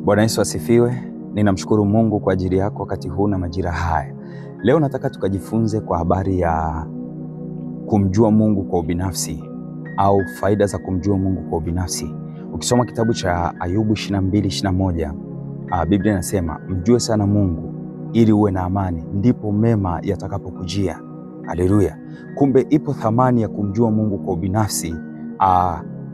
Bwana Yesu asifiwe. Ninamshukuru Mungu kwa ajili yako wakati huu na majira haya. Leo nataka tukajifunze kwa habari ya kumjua Mungu kwa ubinafsi au faida za kumjua Mungu kwa ubinafsi. Ukisoma kitabu cha Ayubu 22:21, Biblia inasema mjue sana Mungu ili uwe na amani, ndipo mema yatakapokujia. Haleluya. Kumbe ipo thamani ya kumjua Mungu kwa ubinafsi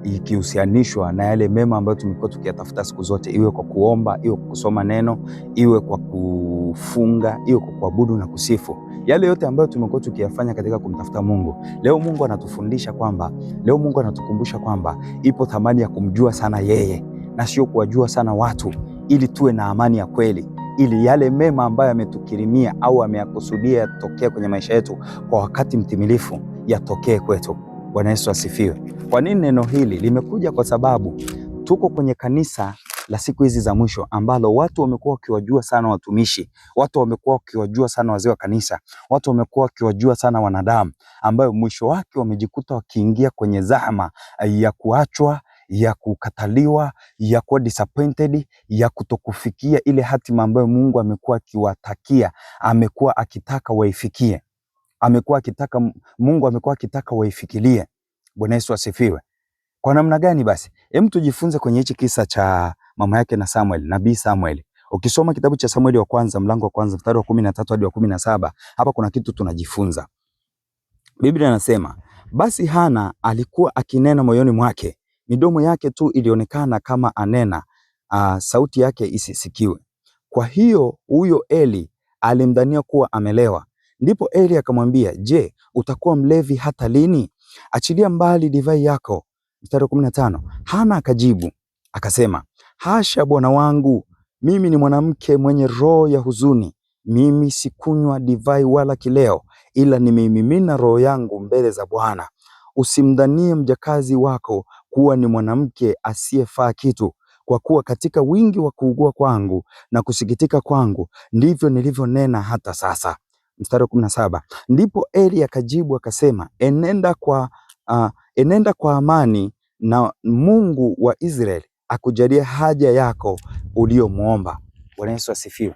ikihusianishwa na yale mema ambayo tumekuwa tukiyatafuta siku zote, iwe kwa kuomba, iwe kwa kusoma neno, iwe kwa kufunga, iwe kwa kuabudu na kusifu. Yale yote ambayo tumekuwa tukiyafanya katika kumtafuta Mungu, leo Mungu anatufundisha kwamba, leo Mungu anatukumbusha kwamba ipo thamani ya kumjua sana yeye na sio kuwajua sana watu, ili tuwe na amani ya kweli, ili yale mema ambayo ametukirimia au ameyakusudia yatokee kwenye maisha yetu kwa wakati mtimilifu yatokee kwetu. Bwana Yesu asifiwe. Kwa nini neno hili limekuja? Kwa sababu tuko kwenye kanisa la siku hizi za mwisho ambalo watu wamekuwa wakiwajua sana watumishi, watu wamekuwa wakiwajua sana wazee wa kanisa, watu wamekuwa wakiwajua sana wanadamu, ambayo mwisho wake wamejikuta wakiingia kwenye zahama ya kuachwa, ya kukataliwa, ya kuwa disappointed, ya kutokufikia ile hatima ambayo Mungu amekuwa akiwatakia, amekuwa akitaka waifikie. Mungu amekuwa akitaka waifikirie. Bwana Yesu asifiwe. Kwa namna gani basi? Hem, tujifunze kwenye hichi kisa cha mama yake na Samuel, nabii Samuel. Ukisoma kitabu cha Samueli wa kwanza, mlango wa kwanza, mstari wa 13 hadi wa 17, hapa kuna kitu tunajifunza. Biblia inasema, basi Hana alikuwa akinena moyoni mwake, midomo yake tu ilionekana kama anena, sauti yake isisikiwe. Kwa hiyo huyo Eli alimdhania kuwa amelewa. Ndipo Eli akamwambia, je, utakuwa mlevi hata lini? Achilia mbali divai yako. Mstari wa 15, Hana akajibu akasema, hasha bwana wangu, mimi ni mwanamke mwenye roho ya huzuni. Mimi sikunywa divai wala kileo, ila nimeimimina roho yangu mbele za Bwana. Usimdhanie mjakazi wako kuwa ni mwanamke asiyefaa kitu, kwa kuwa katika wingi wa kuugua kwangu na kusikitika kwangu ndivyo nilivyonena hata sasa. Mstari wa 17, ndipo Eli akajibu akasema, enenda kwa amani, na Mungu wa Israeli akujalie haja yako uliyomwomba. Bwana Yesu asifiwe.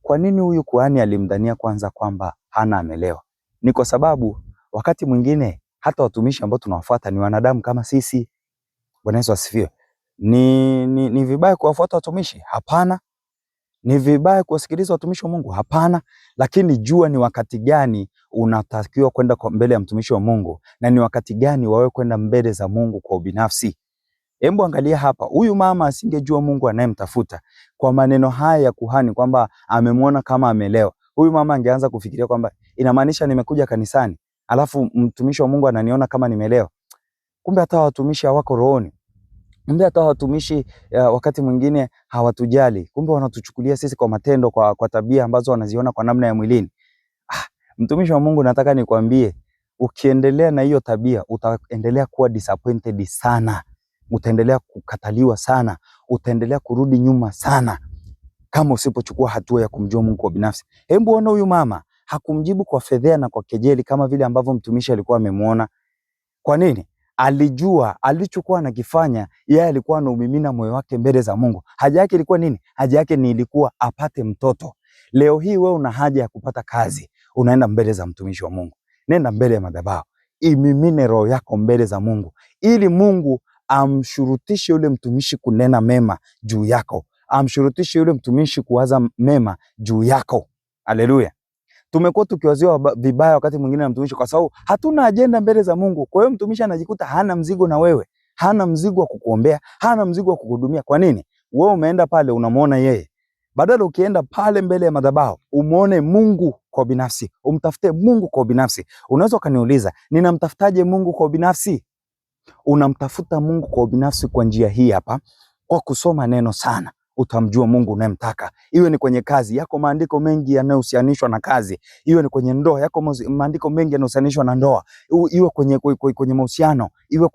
Kwa nini huyu kuhani alimdhania kwanza kwamba Hana amelewa? Ni kwa sababu wakati mwingine hata watumishi ambao tunawafuata ni wanadamu kama sisi. Bwana Yesu asifiwe. Ni vibaya kuwafuata watumishi? Hapana. Ni vibaya kuwasikiliza watumishi wa Mungu? Hapana. Lakini jua ni wakati gani unatakiwa kwenda mbele ya mtumishi wa Mungu na ni wakati gani wawe kwenda mbele za Mungu kwa ubinafsi. Hebu angalia hapa, huyu mama asingejua Mungu anayemtafuta kwa maneno haya ya kuhani kwamba amemwona kama amelewa. Huyu mama angeanza kufikiria kwamba inamaanisha nimekuja kanisani alafu mtumishi wa Mungu ananiona kama nimelewa. Kumbe hata watumishi hawako rohoni. Kumbe hata watumishi wakati mwingine hawatujali. Kumbe wanatuchukulia sisi kwa matendo, kwa tabia ambazo wanaziona kwa namna ya mwilini. Mtumishi wa Mungu, nataka nikwambie, ukiendelea na hiyo tabia utaendelea kuwa disappointed sana. Utaendelea kukataliwa sana. Utaendelea kurudi nyuma sana kama usipochukua hatua ya kumjua Mungu kwa binafsi. Hebu ona, huyu mama hakumjibu kwa fedhea na kwa kejeli kama vile ambavyo mtumishi alikuwa amemuona. Kwa nini? Alijua alichokuwa anakifanya, yeye alikuwa anaumimina moyo wake mbele za Mungu. Haja yake ilikuwa nini? Haja yake ni ilikuwa apate mtoto. Leo hii wewe una haja ya kupata kazi, unaenda mbele za mtumishi wa Mungu. Nenda mbele ya madhabahu, imimine roho yako mbele za Mungu, ili Mungu amshurutishe yule mtumishi kunena mema juu yako, amshurutishe yule mtumishi kuwaza mema juu yako. Haleluya. Tumekuwa tukiwaziwa vibaya wakati mwingine na mtumishi kwa sababu hatuna ajenda mbele za Mungu. Kwa hiyo mtumishi anajikuta hana mzigo na wewe, hana mzigo wa kukuombea, hana mzigo wa kukuhudumia. Kwa nini? Wewe umeenda pale unamuona yeye. Badala ukienda pale mbele ya madhabahu umuone Mungu kwa binafsi, umtafute Mungu kwa binafsi. Unaweza ukaniuliza, ninamtafutaje Mungu kwa binafsi? Unamtafuta Mungu kwa binafsi kwa njia hii hapa, kwa kusoma neno sana. Utamjua Mungu unayemtaka. Iwe ni kwenye kazi yako, maandiko mengi yanayohusianishwa na kazi. Iwe ni kwenye ndoa yako, maandiko mengi yanayohusianishwa na ndoa. Iwe kwenye mahusiano, iwe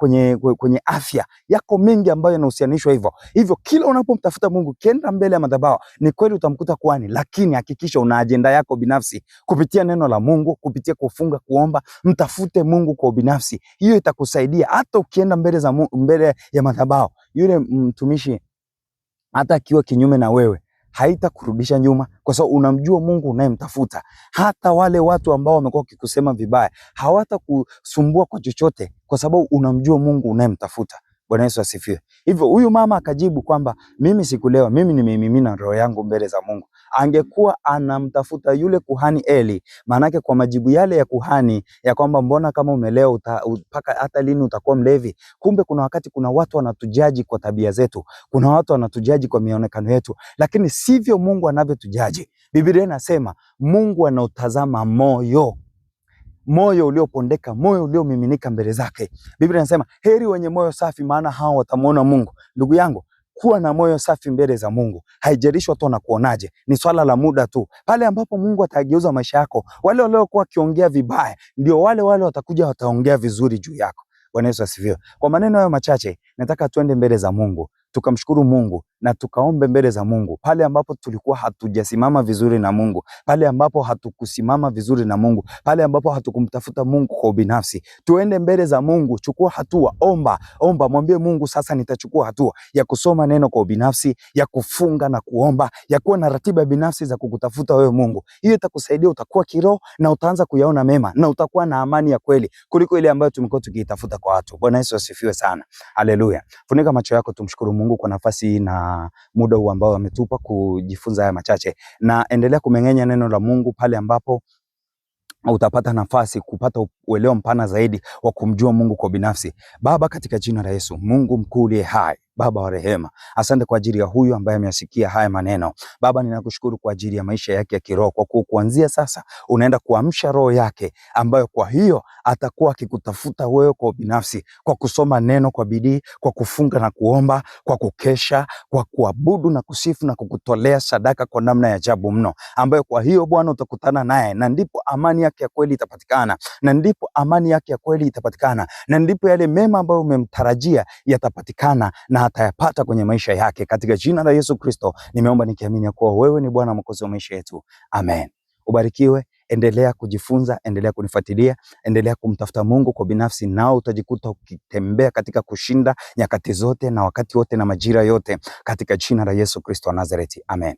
kwenye afya yako, mengi ambayo yanahusianishwa hivyo. Hivyo kila unapomtafuta Mungu, kienda mbele ya madhabahu, ni kweli utamkuta kuhani, lakini hakikisha una ajenda yako binafsi kupitia neno la Mungu, kupitia kufunga, kuomba. Mtafute Mungu kwa binafsi. Hiyo itakusaidia hata ukienda mbele ya madhabahu. Yule mtumishi hata akiwa kinyume na wewe haitakurudisha nyuma, kwa sababu unamjua Mungu unayemtafuta. Hata wale watu ambao wamekuwa wakikusema vibaya hawatakusumbua kwa chochote, kwa sababu unamjua Mungu unayemtafuta. Bwana Yesu asifiwe. Hivyo huyu mama akajibu kwamba mimi sikulewa, mimi nimemimina roho yangu mbele za Mungu. Angekuwa anamtafuta yule kuhani Eli, maanake kwa majibu yale ya kuhani ya kwamba mbona kama umelewa mpaka hata lini utakuwa mlevi? Kumbe kuna wakati kuna watu wanatujaji kwa tabia zetu, kuna watu wanatujaji kwa mionekano yetu, lakini sivyo Mungu anavyotujaji. Biblia inasema Mungu anautazama moyo, moyo uliopondeka, moyo uliomiminika mbele zake. Biblia inasema heri wenye moyo safi, maana hao watamuona Mungu. Ndugu yangu, kuwa na moyo safi mbele za Mungu, haijalishwa watu wanakuonaje, ni swala la muda tu. Pale ambapo Mungu atageuza maisha yako, wale waliokuwa wakiongea vibaya ndio wale watakuja wataongea vizuri juu yako. Bwana Yesu asifiwe. Kwa maneno hayo machache, nataka tuende mbele za Mungu, tukamshukuru Mungu na tukaombe mbele za Mungu. Pale ambapo tulikuwa hatujasimama vizuri na Mungu, pale ambapo hatukusimama vizuri na Mungu, pale ambapo hatukumtafuta Mungu kwa ubinafsi, tuende mbele za Mungu. Chukua hatua, omba, mwambie Mungu, sasa nitachukua hatua ya kusoma neno kwa ubinafsi, ya kufunga na kuomba, ya kuwa na ratiba binafsi za kukutafuta wewe Mungu. Hiyo itakusaidia, utakuwa kiroho na utaanza kuyaona mema na utakuwa na amani ya kweli kuliko ile ambayo tumekuwa tukiitafuta kwa watu. Bwana Yesu asifiwe sana. Haleluya. Funika macho yako, tumshukuru Mungu kwa nafasi na muda huu ambao ametupa kujifunza haya machache, na endelea kumeng'enya neno la Mungu pale ambapo utapata nafasi kupata uelewa mpana zaidi wa kumjua Mungu kwa binafsi. Baba, katika jina la Yesu, Mungu mkuu uliye hai, Baba wa rehema, asante kwa ajili ya huyu ambaye ameyasikia haya maneno. Baba, ninakushukuru kwa ajili ya maisha yake ya kiroho, kwa kuwa kuanzia sasa unaenda kuamsha roho yake, ambayo kwa hiyo atakuwa akikutafuta wewe kwa binafsi, kwa kusoma neno kwa bidii, kwa kufunga na kuomba, kwa kukesha, kwa kuabudu na kusifu na kukutolea sadaka kwa namna ya ajabu mno, ambayo kwa hiyo Bwana utakutana naye, na ndipo amani yake ya kweli itapatikana, na ndipo amani yake ya kweli itapatikana, na ndipo yale mema ambayo umemtarajia yatapatikana na atayapata kwenye maisha yake. Katika jina la Yesu Kristo nimeomba nikiamini kuwa wewe ni Bwana Mwokozi wa maisha yetu. Amen. Ubarikiwe, endelea kujifunza, endelea kunifuatilia, endelea kumtafuta Mungu kwa binafsi, nao utajikuta ukitembea katika kushinda nyakati zote na wakati wote na majira yote, katika jina la Yesu Kristo wa Nazareti. Amen.